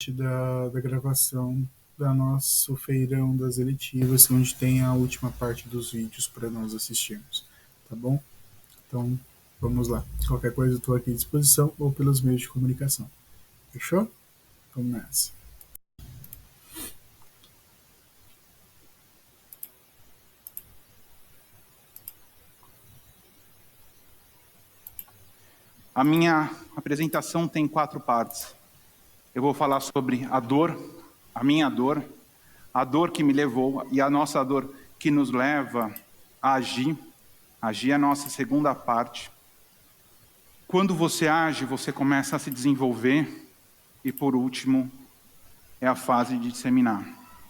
parte da gravação da nosso feirão das eletivas, onde tem a última parte dos vídeos para nós assistirmos, tá bom? Então, vamos lá. Qualquer coisa eu estou aqui à disposição ou pelos meios de comunicação. Fechou? Vamos nessa. A minha apresentação tem 4 partes. Eu vou falar sobre a dor, a minha dor, a dor que me levou e a nossa dor que nos leva a agir. Agir é a nossa segunda parte. Quando você age, você começa a se desenvolver. E por último, é a fase de disseminar.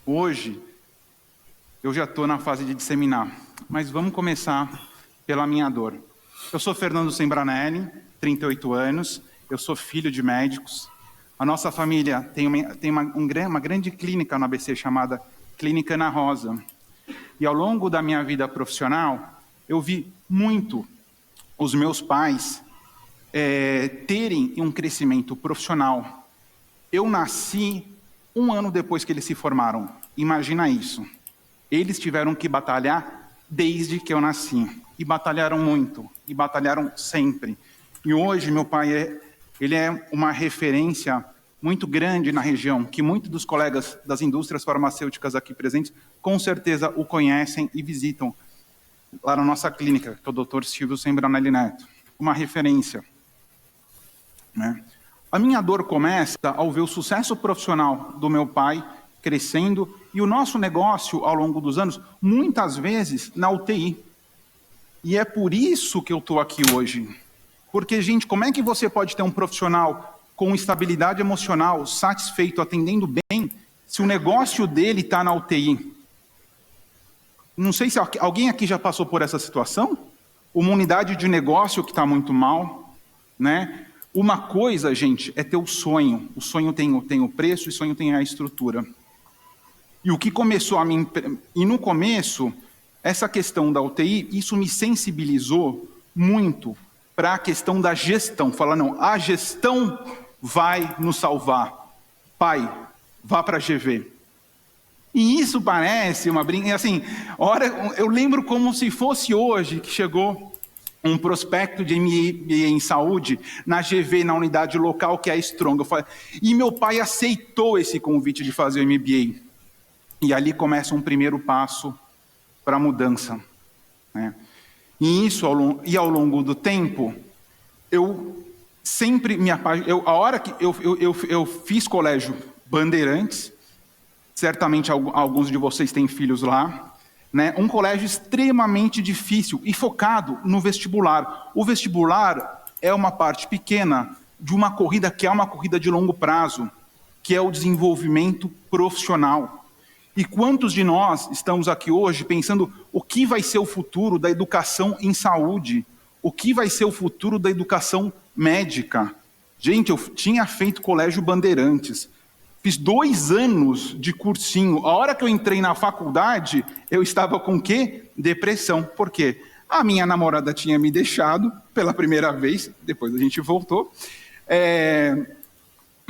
Hoje, eu já estou na fase de disseminar, mas vamos começar pela minha dor. Eu sou Fernando Sembranelli, 38 anos, eu sou filho de médicos. A nossa família tem uma grande clínica no ABC chamada Clínica Ana Rosa. E ao longo da minha vida profissional, eu vi muito os meus pais terem um crescimento profissional. Eu nasci 1 ano depois que eles se formaram. Imagina isso. Eles tiveram que batalhar desde que eu nasci. E batalharam muito, e batalharam sempre. E hoje meu pai ele é uma referência muito grande na região, que muitos dos colegas das indústrias farmacêuticas aqui presentes com certeza o conhecem e visitam lá na nossa clínica, que é o Dr. Silvio Sembranelli Neto. Uma referência, né? A minha dor começa ao ver o sucesso profissional do meu pai crescendo e o nosso negócio ao longo dos anos, muitas vezes na UTI. E é por isso que eu estou aqui hoje. Porque, gente, como é que você pode ter um profissional com estabilidade emocional, satisfeito, atendendo bem, se o negócio dele está na UTI? Não sei se alguém aqui já passou por essa situação. Uma unidade de negócio que está muito mal, né? Uma coisa, gente, é ter o sonho. O sonho tem o preço e o sonho tem a estrutura. E o que começou a mim... E no começo, essa questão da UTI, isso me sensibilizou muito para a questão da gestão. Falar, não, a gestão vai nos salvar. Pai, vá para a GV. E isso parece uma brincadeira. Assim, eu lembro como se fosse hoje que chegou um prospecto de MBA em saúde na GV, na unidade local, que é a Strong. E meu pai aceitou esse convite de fazer o MBA. E ali começa um primeiro passo para a mudança, né? E isso, ao longo do tempo, eu sempre a hora que eu fiz colégio Bandeirantes, certamente alguns de vocês têm filhos lá, né? Um colégio extremamente difícil e focado no vestibular. O vestibular é uma parte pequena de uma corrida que é uma corrida de longo prazo, que é o desenvolvimento profissional. E quantos de nós estamos aqui hoje pensando o que vai ser o futuro da educação em saúde? O que vai ser o futuro da educação médica? Gente, eu tinha feito colégio Bandeirantes. Fiz 2 anos de cursinho. A hora que eu entrei na faculdade, eu estava com o quê? Depressão. Por quê? A minha namorada tinha me deixado pela primeira vez, depois a gente voltou.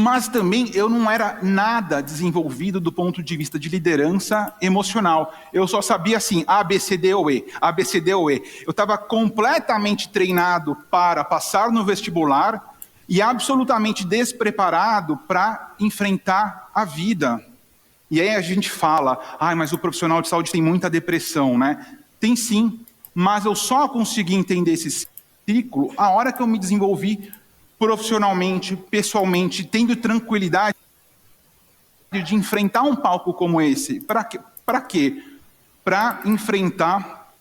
Mas também eu não era nada desenvolvido do ponto de vista de liderança emocional. Eu só sabia assim, A, B, C, D ou E, A, B, C, D ou E. Eu estava completamente treinado para passar no vestibular e absolutamente despreparado para enfrentar a vida. E aí a gente fala, mas o profissional de saúde tem muita depressão, né? Tem sim, mas eu só consegui entender esse ciclo a hora que eu me desenvolvi profissionalmente, pessoalmente, tendo tranquilidade de enfrentar um palco como esse. Para quê? Para enfrentar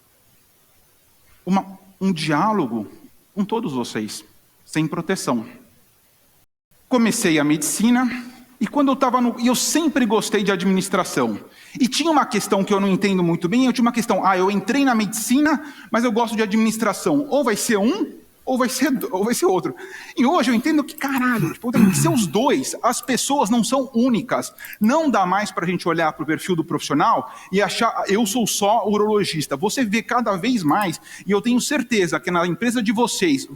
um diálogo com todos vocês, sem proteção. Comecei a medicina, e quando eu estava e eu sempre gostei de administração. E tinha uma questão que eu não entendo muito bem, eu tinha uma questão, eu entrei na medicina, mas eu gosto de administração. Ou vai ser um, ou vai ser outro. E hoje eu entendo que, caralho, tem que ser os dois. As pessoas não são únicas. Não dá mais para a gente olhar para o perfil do profissional e achar, eu sou só urologista. Você vê cada vez mais, e eu tenho certeza que na empresa de vocês,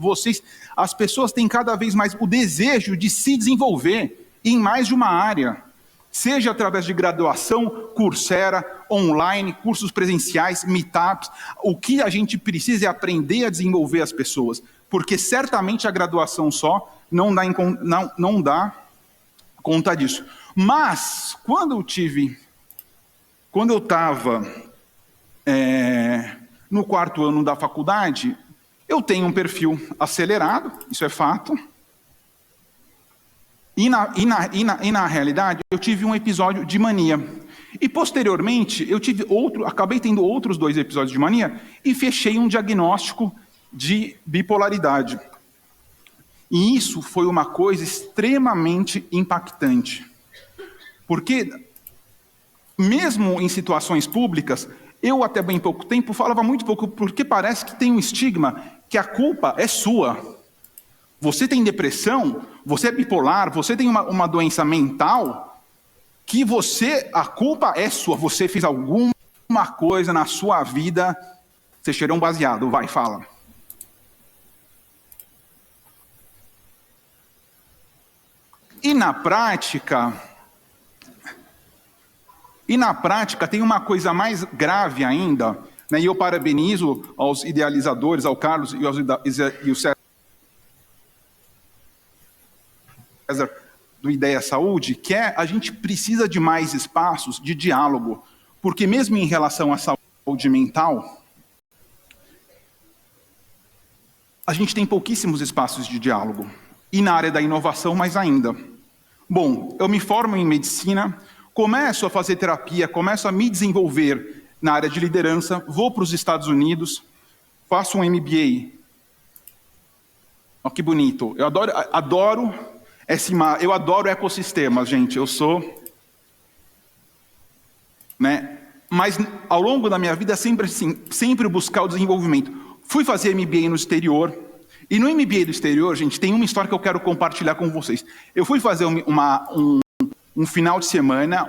as pessoas têm cada vez mais o desejo de se desenvolver. em mais de uma área, seja através de graduação, Coursera, online, cursos presenciais, meetups. O que a gente precisa é aprender a desenvolver as pessoas, porque certamente a graduação só não dá conta disso. Mas, quando eu estava no 4º ano da faculdade, eu tenho um perfil acelerado, isso é fato. E na realidade, eu tive um episódio de mania. E posteriormente, acabei tendo outros 2 episódios de mania e fechei um diagnóstico de bipolaridade. E isso foi uma coisa extremamente impactante. Porque, mesmo em situações públicas, eu até bem pouco tempo falava muito pouco, porque parece que tem um estigma que a culpa é sua. Você tem depressão, você é bipolar, você tem uma doença mental, que a culpa é sua. Você fez alguma coisa na sua vida, você cheirou um baseado, vai, fala. E na prática tem uma coisa mais grave ainda, né? E eu parabenizo aos idealizadores, ao Carlos e o César do Ideia Saúde, que a gente precisa de mais espaços de diálogo, porque mesmo em relação à saúde mental, a gente tem pouquíssimos espaços de diálogo. E na área da inovação, mais ainda. Bom, eu me formo em medicina, começo a fazer terapia, começo a me desenvolver na área de liderança, vou para os Estados Unidos, faço um MBA. Ó, que bonito. Eu adoro ecossistemas, gente. Eu sou... né? Mas ao longo da minha vida, sempre buscar o desenvolvimento. Fui fazer MBA no exterior. E no MBA do exterior, gente, tem uma história que eu quero compartilhar com vocês. Eu fui fazer um final de semana,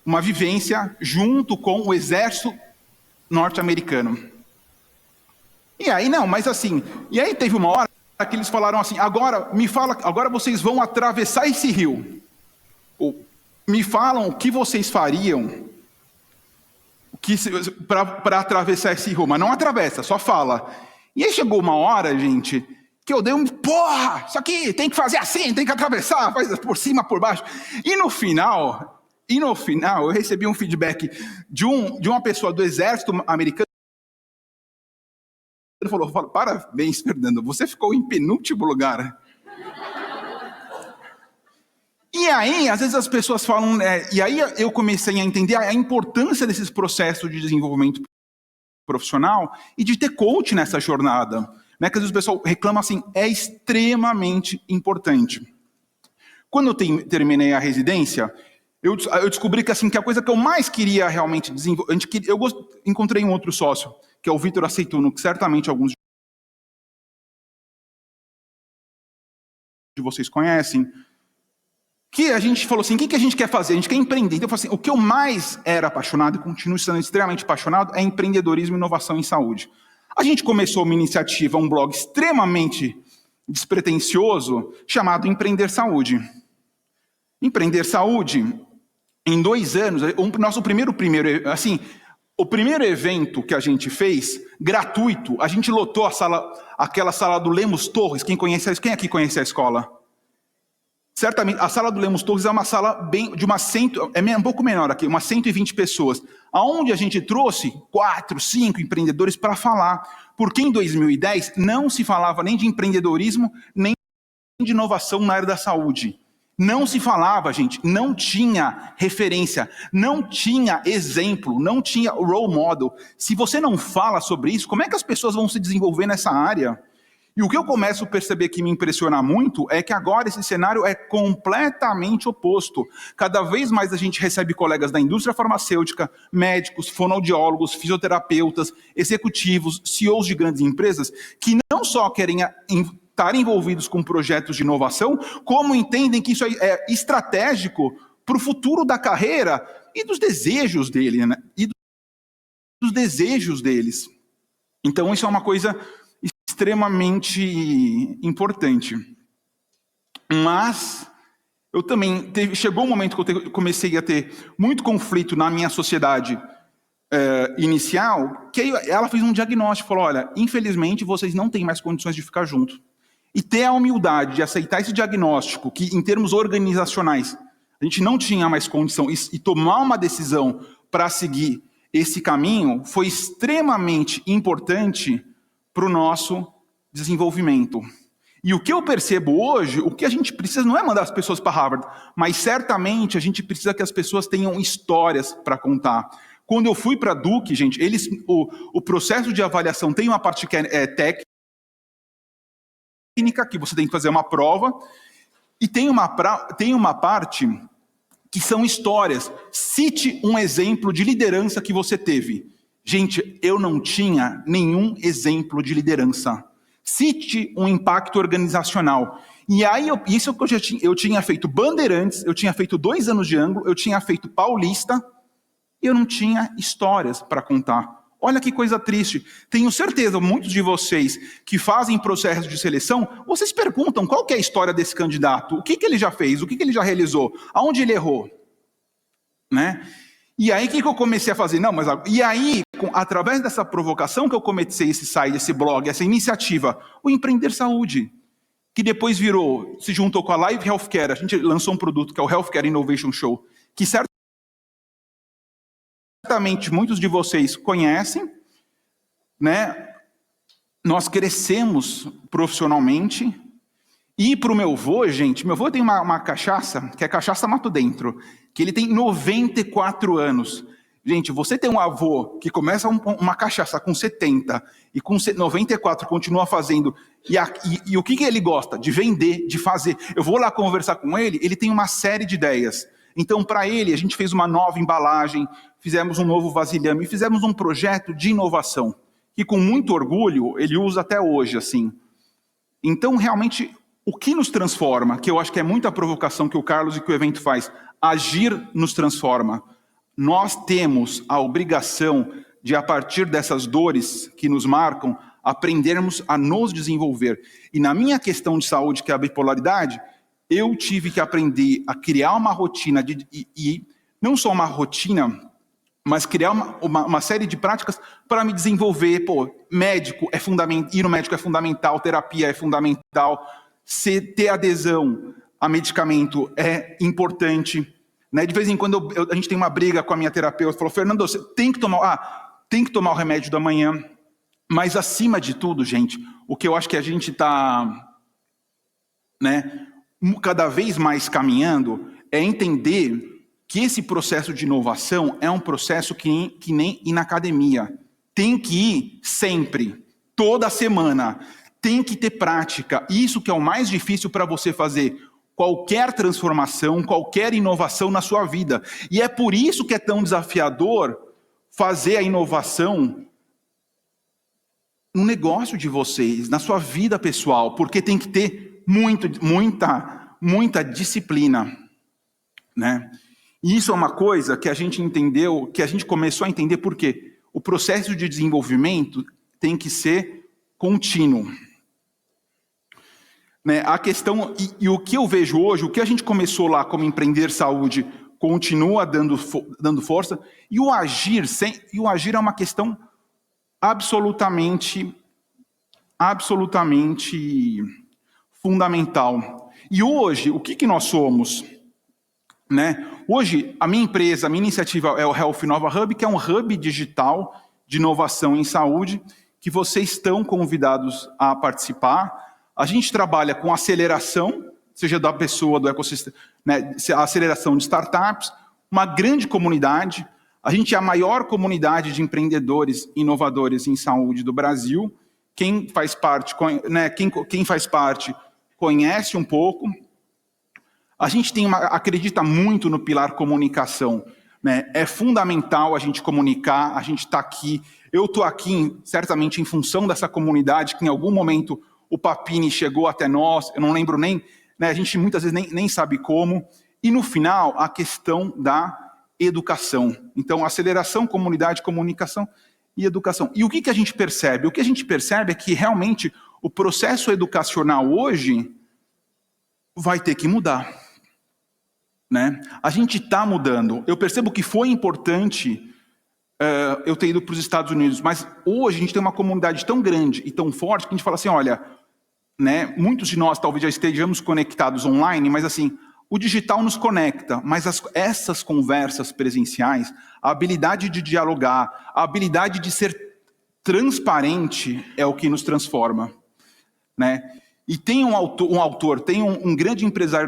uma vivência junto com o exército norte-americano. E aí, e aí teve uma hora que eles falaram assim, agora vocês vão atravessar esse rio. Me falam o que vocês fariam para atravessar esse rio, mas não atravessa, só fala. E aí chegou uma hora, gente, que eu dei porra, isso aqui tem que fazer assim, tem que atravessar, faz por cima, por baixo. E no final, eu recebi um feedback de uma pessoa do exército americano. Ele falou, parabéns, Fernando, você ficou em penúltimo lugar. E aí, às vezes as pessoas falam... e aí eu comecei a entender a importância desses processos de desenvolvimento profissional e de ter coach nessa jornada. Né? Que às vezes o pessoal reclama assim, é extremamente importante. Quando eu terminei a residência, eu descobri que, que a coisa que eu mais queria realmente desenvolver... encontrei um outro sócio, que é o Vitor Aceituno, que certamente alguns de vocês conhecem, que a gente falou assim, o que a gente quer fazer? A gente quer empreender. Então eu falei assim, o que eu mais era apaixonado e continuo sendo extremamente apaixonado é empreendedorismo e inovação em saúde. A gente começou uma iniciativa, um blog extremamente despretensioso, chamado Empreender Saúde. Empreender Saúde, em 2 anos, o primeiro evento que a gente fez, gratuito, a gente lotou aquela sala do Lemos Torres. Quem aqui conhece a escola? Certamente, a sala do Lemos Torres é uma sala um pouco menor aqui, umas 120 pessoas, aonde a gente trouxe 4, 5 empreendedores para falar, porque em 2010 não se falava nem de empreendedorismo, nem de inovação na área da saúde. Não se falava, gente, não tinha referência, não tinha exemplo, não tinha role model. Se você não fala sobre isso, como é que as pessoas vão se desenvolver nessa área? E o que eu começo a perceber que me impressiona muito é que agora esse cenário é completamente oposto. Cada vez mais a gente recebe colegas da indústria farmacêutica, médicos, fonoaudiólogos, fisioterapeutas, executivos, CEOs de grandes empresas, que não só querem estar envolvidos com projetos de inovação, como entendem que isso é estratégico para o futuro da carreira e dos desejos dele, né? E dos desejos deles. Então isso é uma coisa extremamente importante. Mas eu também chegou um momento que eu comecei a ter muito conflito na minha sociedade inicial, que ela fez um diagnóstico, falou, olha, infelizmente vocês não têm mais condições de ficar juntos. E ter a humildade de aceitar esse diagnóstico, que em termos organizacionais, a gente não tinha mais condição, e tomar uma decisão para seguir esse caminho, foi extremamente importante para o nosso desenvolvimento. E o que eu percebo hoje, o que a gente precisa não é mandar as pessoas para Harvard, mas certamente a gente precisa que as pessoas tenham histórias para contar. Quando eu fui para a Duke, gente, o processo de avaliação tem uma parte que é técnica, que você tem que fazer uma prova, e tem uma parte que são histórias. Cite um exemplo de liderança que você teve. Gente, eu não tinha nenhum exemplo de liderança. Cite um impacto organizacional. E aí, isso que eu tinha feito Bandeirantes, eu tinha feito 2 anos de Anglo, eu tinha feito Paulista, e eu não tinha histórias para contar. Olha que coisa triste. Tenho certeza, muitos de vocês que fazem processo de seleção, vocês perguntam qual que é a história desse candidato, o que ele já fez, o que ele já realizou, aonde ele errou. Né? E aí, o que eu comecei a fazer? E aí, através dessa provocação que eu comecei esse site, esse blog, essa iniciativa, o Empreender Saúde, que depois se juntou com a Live Healthcare, a gente lançou um produto que é o Healthcare Innovation Show, que certamente muitos de vocês conhecem, né? Nós crescemos profissionalmente, e para o meu avô, gente, meu avô tem uma cachaça, que é cachaça Mato Dentro, que ele tem 94 anos. Gente, você tem um avô que começa uma cachaça com 70 e com 94 continua fazendo, e o que ele gosta? De vender, de fazer. Eu vou lá conversar com ele, ele tem uma série de ideias. Então, para ele, a gente fez uma nova embalagem, fizemos um novo vasilhame, fizemos um projeto de inovação, que com muito orgulho ele usa até hoje, assim. Então, realmente, o que nos transforma, que eu acho que é muita provocação que o Carlos e que o evento faz, agir nos transforma. Nós temos a obrigação de, a partir dessas dores que nos marcam, aprendermos a nos desenvolver. E na minha questão de saúde, que é a bipolaridade, eu tive que aprender a criar uma rotina, e não só uma rotina, mas criar uma série de práticas para me desenvolver. Médico é fundamental, ir no médico é fundamental, terapia é fundamental, ter adesão a medicamento é importante. Né? De vez em quando a gente tem uma briga com a minha terapeuta, falou, Fernando, você tem que tomar o remédio da manhã. Mas acima de tudo, gente, o que eu acho que a gente está, né, cada vez mais caminhando é entender que esse processo de inovação é um processo que nem ir na academia. Tem que ir sempre, toda semana. Tem que ter prática. Isso que é o mais difícil para você fazer qualquer transformação, qualquer inovação na sua vida. E é por isso que é tão desafiador fazer a inovação no negócio de vocês, na sua vida pessoal, porque tem que ter muita disciplina, né? E isso é uma coisa que a gente entendeu, que a gente começou a entender porque o processo de desenvolvimento tem que ser contínuo. Né? A questão, e o que eu vejo hoje, o que a gente começou lá como Empreender Saúde, continua dando força, e o agir é uma questão absolutamente fundamental. E hoje, o que nós somos? Né? Hoje, a minha empresa, a minha iniciativa é o Health Nova Hub, que é um hub digital de inovação em saúde, que vocês estão convidados a participar. A gente trabalha com aceleração, seja da pessoa, do ecossistema, né? A aceleração de startups, uma grande comunidade. A gente é a maior comunidade de empreendedores inovadores em saúde do Brasil. Quem faz parte, né, quem faz parte conhece um pouco. A gente acredita muito no pilar comunicação. Né? É fundamental a gente comunicar, a gente está aqui. Eu estou aqui, certamente, em função dessa comunidade, que em algum momento o Papini chegou até nós, eu não lembro nem, né, a gente muitas vezes nem sabe como. E no final, a questão da educação. Então, aceleração, comunidade, comunicação e educação. E o que a gente percebe? O que a gente percebe é que realmente o processo educacional hoje vai ter que mudar. né? A gente está mudando. Eu percebo que foi importante eu ter ido para os Estados Unidos, mas hoje a gente tem uma comunidade tão grande e tão forte que a gente fala assim, olha, né, muitos de nós talvez já estejamos conectados online, mas assim, o digital nos conecta, mas essas conversas presenciais, a habilidade de dialogar, a habilidade de ser transparente é o que nos transforma, né? E tem um autor, tem um grande empresário